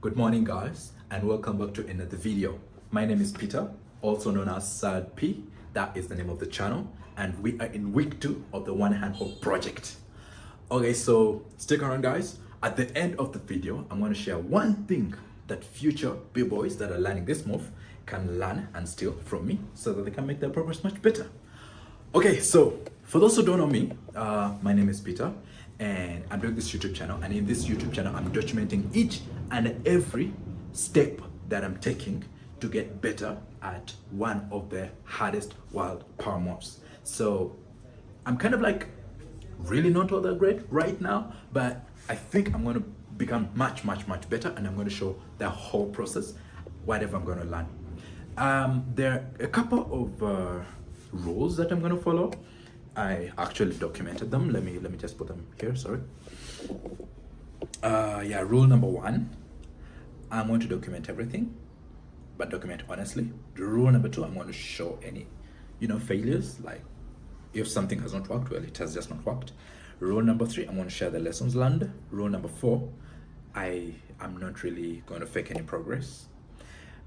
Good morning, guys, and welcome back to another video. My name is Peter, also known as Sad P. That is the name of the channel, and we are in week 2 of the One Hand Hope project. Okay, so stick around, guys. At the end of the video, I'm going to share one thing that future b-boys that are learning this move can learn and steal from me so that they can make their progress much better. Okay, so for those who don't know me, my name is Peter, and I'm doing this YouTube channel. And in this YouTube channel, I'm documenting each and every step that I'm taking to get better at one of the hardest wild power moves. So I'm kind of like really not all that great right now, but I think I'm going to become much better, and I'm going to show the whole process, whatever I'm going to learn. There are a couple of rules that I'm going to follow. I actually documented them. Let me just put them here. Sorry. Yeah, rule number 1. I'm going to document everything, but document honestly. Rule number 2, I'm going to show any, failures. Like if something has not worked, well, it has just not worked. Rule number 3, I'm going to share the lessons learned. Rule number 4, I am not really going to fake any progress.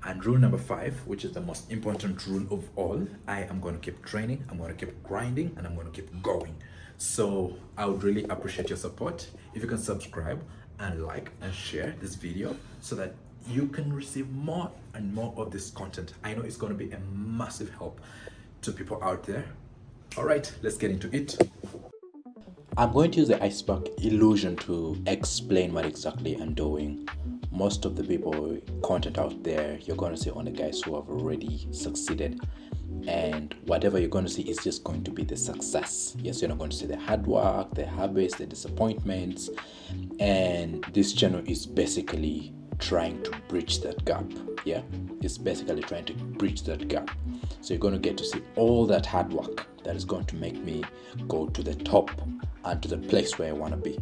And rule number 5, which is the most important rule of all, I am going to keep training, I'm going to keep grinding, and I'm going to keep going. So I would really appreciate your support if you can subscribe and like and share this video so that you can receive more and more of this content. I know it's going to be a massive help to people out there. All right, let's get into it. I'm going to use the iceberg illusion to explain what exactly I'm doing. Most of the people content out there, you're going to see only guys who have already succeeded, and whatever you're going to see is just going to be the success. Yes, you're not going to see the hard work, the habits, the disappointments, and this channel is basically trying to bridge that gap. Yeah, it's basically trying to bridge that gap. So you're going to get to see all that hard work that is going to make me go to the top and to the place where I want to be.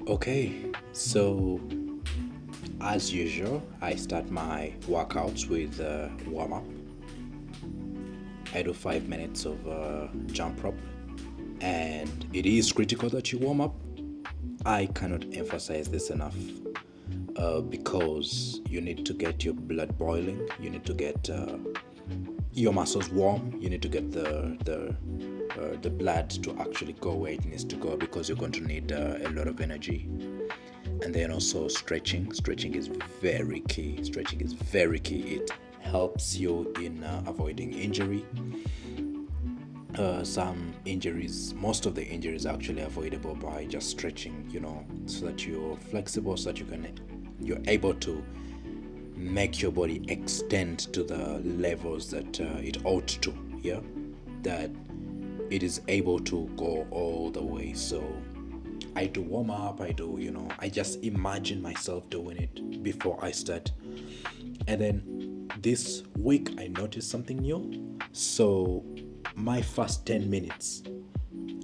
Okay, so as usual, I start my workouts with warm-up. I do 5 minutes of jump rope, and it is critical that you warm up. I cannot emphasize this enough because you need to get your blood boiling, you need to get your muscles warm, you need to get the blood to actually go where it needs to go, because you're going to need a lot of energy. And then also stretching is very key. It helps you in avoiding injury. Most of the injuries are actually avoidable by just stretching, so that you're flexible, so that you're able to make your body extend to the levels that it ought to, that it is able to go all the way. So I do warm up, I just imagine myself doing it before I start. And then this week I noticed something new. So my first 10 minutes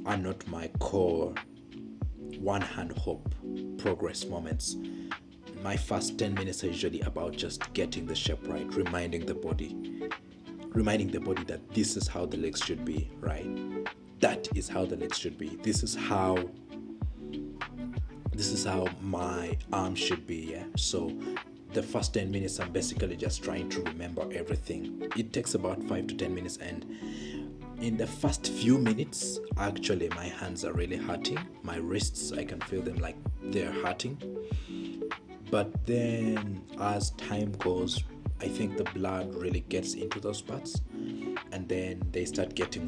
are not my core one hand hope progress moments. My first 10 minutes are usually about just getting the shape right, reminding the body that this is how the legs should be, right? That is how the legs should be. This is how my arms should be. Yeah. So the first 10 minutes, I'm basically just trying to remember everything. It takes about 5 to 10 minutes, and in the first few minutes, actually, my hands are really hurting. My wrists, I can feel them like they're hurting. But then as time goes, I think the blood really gets into those parts, and then they start getting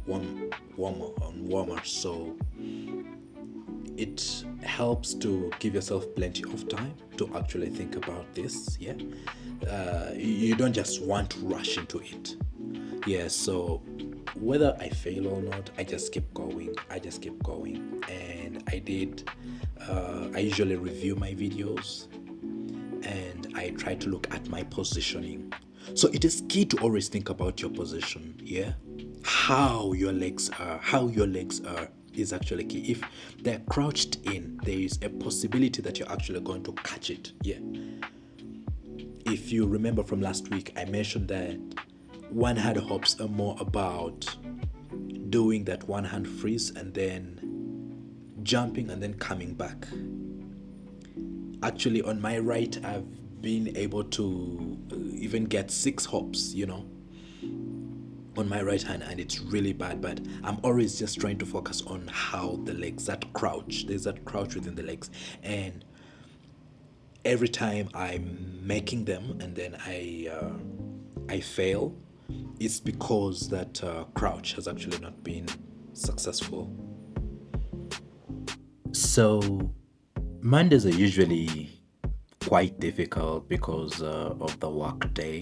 warmer. So it helps to give yourself plenty of time to actually think about this. Yeah, you don't just want to rush into it. Yeah, so whether I fail or not, I just keep going. And I usually review my videos, and I try to look at my positioning. So it is key to always think about your position. Yeah, how your legs are is actually key. If they're crouched in, there is a possibility that you're actually going to catch it. Yeah, if you remember from last week, I mentioned that one hand hops are more about doing that one hand freeze and then jumping and then coming back. Actually, on my right, I've been able to even get 6 hops, on my right hand, and it's really bad, but I'm always just trying to focus on how the legs, there's that crouch within the legs, and every time I'm making them and then I fail, it's because that crouch has actually not been successful. So Mondays are usually quite difficult because of the work day,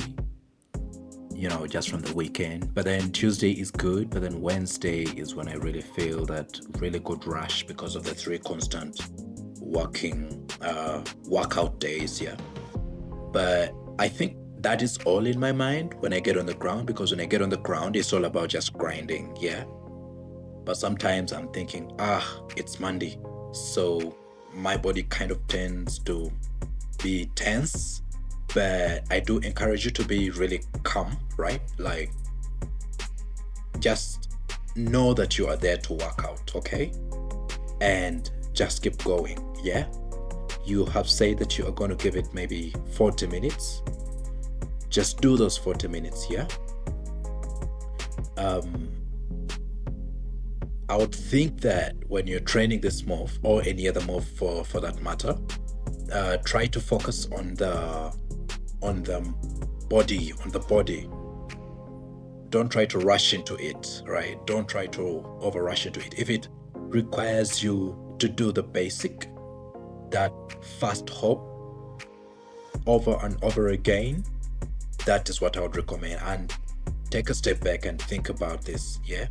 just from the weekend. But then Tuesday is good, but then Wednesday is when I really feel that really good rush because of the 3 constant workout days. Yeah, but I think that is all in my mind when I get on the ground, because when I get on the ground, it's all about just grinding. Yeah, but sometimes I'm thinking, it's Monday, so my body kind of tends to be tense. But I do encourage you to be really calm, right? Like, just know that you are there to work out, okay? And just keep going. Yeah, you have said that you are going to give it maybe 40 minutes. Just do those 40 minutes. Yeah, I would think that when you're training this move, or any other move for that matter, try to focus on the body. Don't try to rush into it, right? Don't try to over rush into it. If it requires you to do the basic, that fast hop over and over again, that is what I would recommend. And take a step back and think about this. Yeah,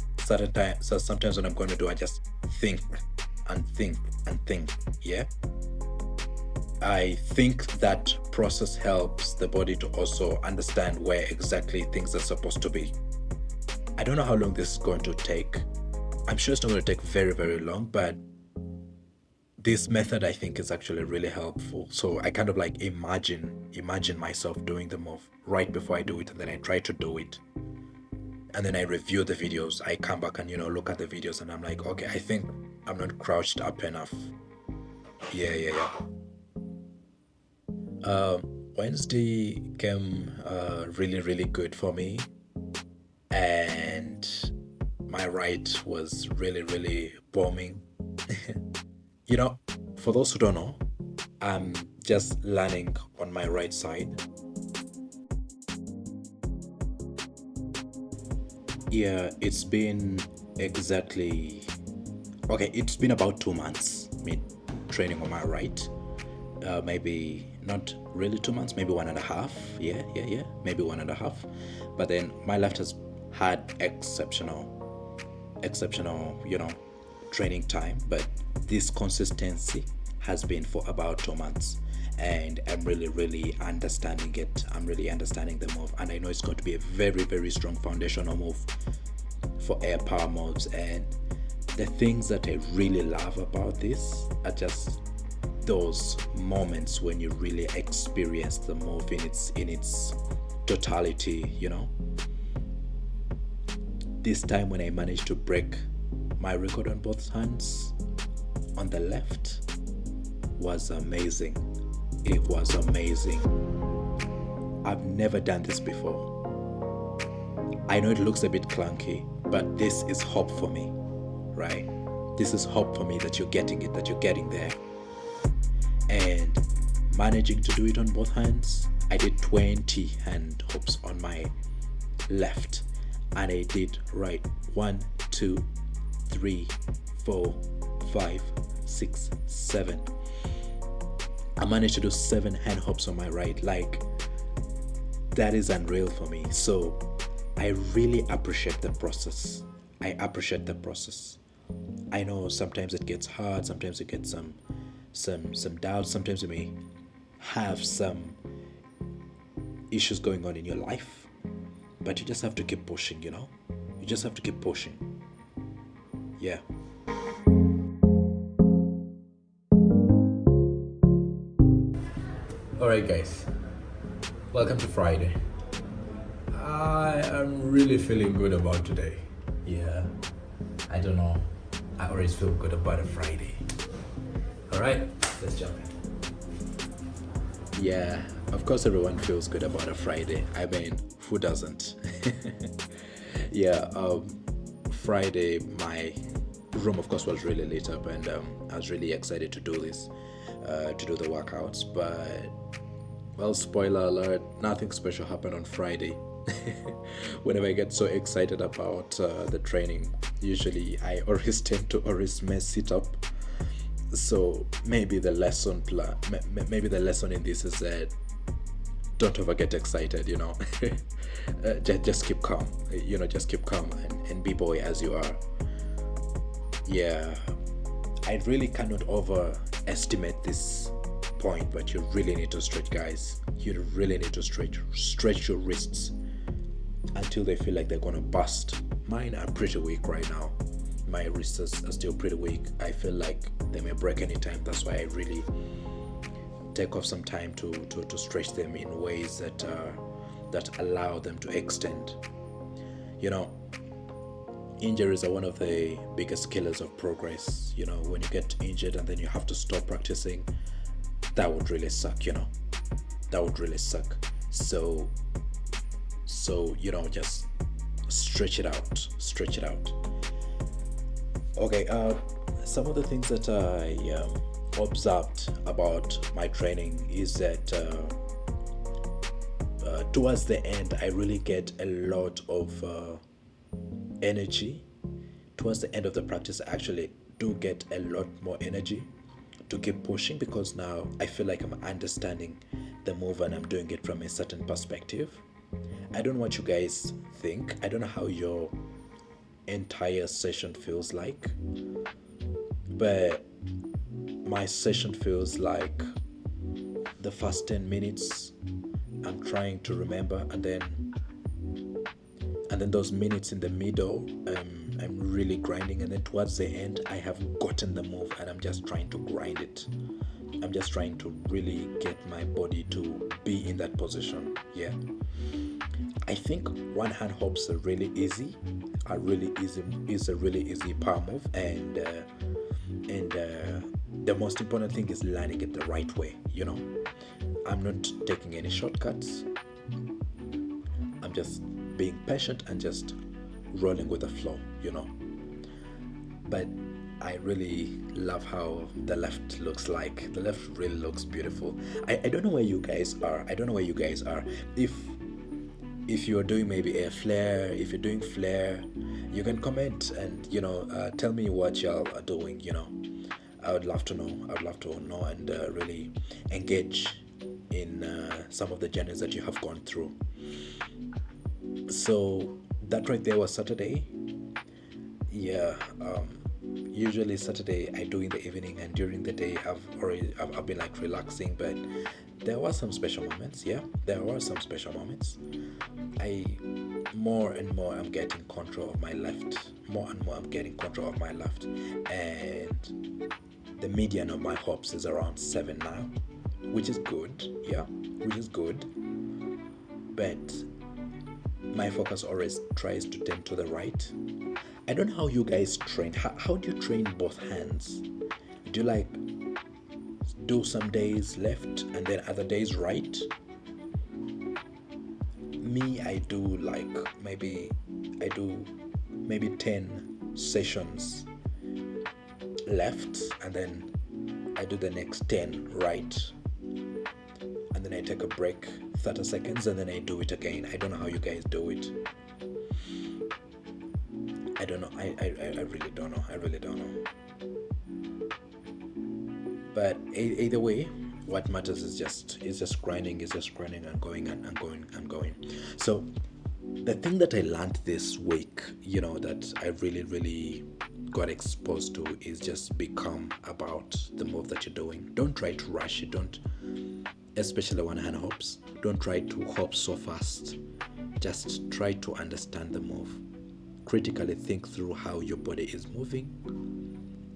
so sometimes when I'm going to do, I just think and think and think. Yeah, I think that process helps the body to also understand where exactly things are supposed to be. I don't know how long this is going to take. I'm sure it's not going to take very, very long, but this method, I think, is actually really helpful. So I kind of like imagine myself doing the move right before I do it, and then I try to do it. And then I review the videos. I come back and, look at the videos, and I'm like, okay, I think I'm not crouched up enough. Yeah. Wednesday came really, really good for me, and my right was really, really bombing. For those who don't know, I'm just learning on my right side. Yeah, it's been about 2 months, me training on my right. Maybe not really 2 months, maybe 1.5. Yeah, maybe 1.5. But then my left has had exceptional, training time. But this consistency has been for about 2 months, and I'm really, really understanding it. I'm really understanding the move, and I know it's going to be a very, very strong foundational move for air power moves. And the things that I really love about this are just those moments when you really experience the move in its totality. This time when I managed to break my record on both hands on the left was amazing. It was amazing. I've never done this before. I know it looks a bit clunky, but this is hope for me, right? This is hope for me that you're getting it, that you're getting there. And managing to do it on both hands, I did 20 hand hops on my left, and I did right 1, 2, 3, 4, 5, 6, 7. I managed to do 7 hand hops on my right. Like, that is unreal for me. So I really appreciate the process. I know sometimes it gets hard, sometimes you get some doubts, sometimes you may have some issues going on in your life, but you just have to keep pushing. You just have to keep pushing. Yeah. Alright guys, welcome to Friday. I am really feeling good about today. Yeah, I don't know. I always feel good about a Friday. All right, let's jump in. Yeah, of course, everyone feels good about a Friday. I mean, who doesn't? Yeah, Friday, my room, of course, was really lit up, and I was really excited to do this, to do the workouts. But, well, spoiler alert, nothing special happened on Friday. Whenever I get so excited about the training, usually I always tend to always mess it up. So maybe the lesson maybe the lesson in this is that don't ever get excited, just keep calm, just keep calm and be boy as you are. Yeah, I really cannot overestimate this point, but you really need to stretch, guys. You really need to stretch your wrists until they feel like they're gonna bust. Mine are pretty weak right now. My wrists are still pretty weak. I feel like they may break anytime. That's why I really take off some time to stretch them in ways that allow them to extend. Injuries are one of the biggest killers of progress. When you get injured and then you have to stop practicing, that would really suck. That would really suck. So just stretch it out. Okay, some of the things that I observed about my training is that towards the end, I really get a lot of energy. Towards the end of the practice, I actually do get a lot more energy to keep pushing, because now I feel like I'm understanding the move and I'm doing it from a certain perspective. I don't know what you guys think. I don't know how your entire session feels like, but my session feels like the first 10 minutes I'm trying to remember, and then those minutes in the middle I'm really grinding, and then towards the end I have gotten the move and I'm just trying to grind it. I'm just trying to really get my body to be in that position. Yeah, I think one hand hops are really easy. Is a really easy power move, and the most important thing is learning it the right way. I'm not taking any shortcuts. I'm just being patient and just rolling with the flow. But I really love how the left looks like. The left really looks beautiful. I don't know where you guys are. If you're doing maybe a flare, if you're doing flare, you can comment and tell me what y'all are doing. I would love to know. And really engage in some of the journeys that you have gone through. So that right there was Saturday. Yeah. Usually Saturday I do in the evening, and during the day I've been like relaxing, but there were some special moments. Yeah, there were some special moments. More and more I'm getting control of my left. And the median of my hops is around 7 now, which is good. Yeah, which is good. But my focus always tries to tend to the right. I don't know how you guys train. How do you train both hands? Do you do some days left and then other days right? Me, I do maybe 10 sessions left, and then I do the next 10 right, and then I take a break 30 seconds and then I do it again. I don't know how you guys do it. I don't know. I really don't know. But either way, what matters is just grinding, and going. So the thing that I learned this week, that I really got exposed to, is just be calm about the move that you're doing. Don't try to rush it. Don't, especially one hand hops. Don't try to hop so fast. Just try to understand the move. Critically think through how your body is moving,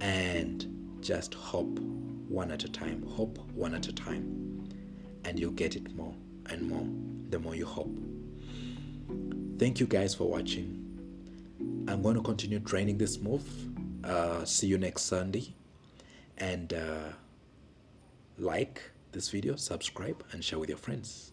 and just hop one at a time, and you'll get it more and more the more you hop. Thank you guys for watching. I'm going to continue training this move. See you next Sunday. And like this video, subscribe, and share with your friends.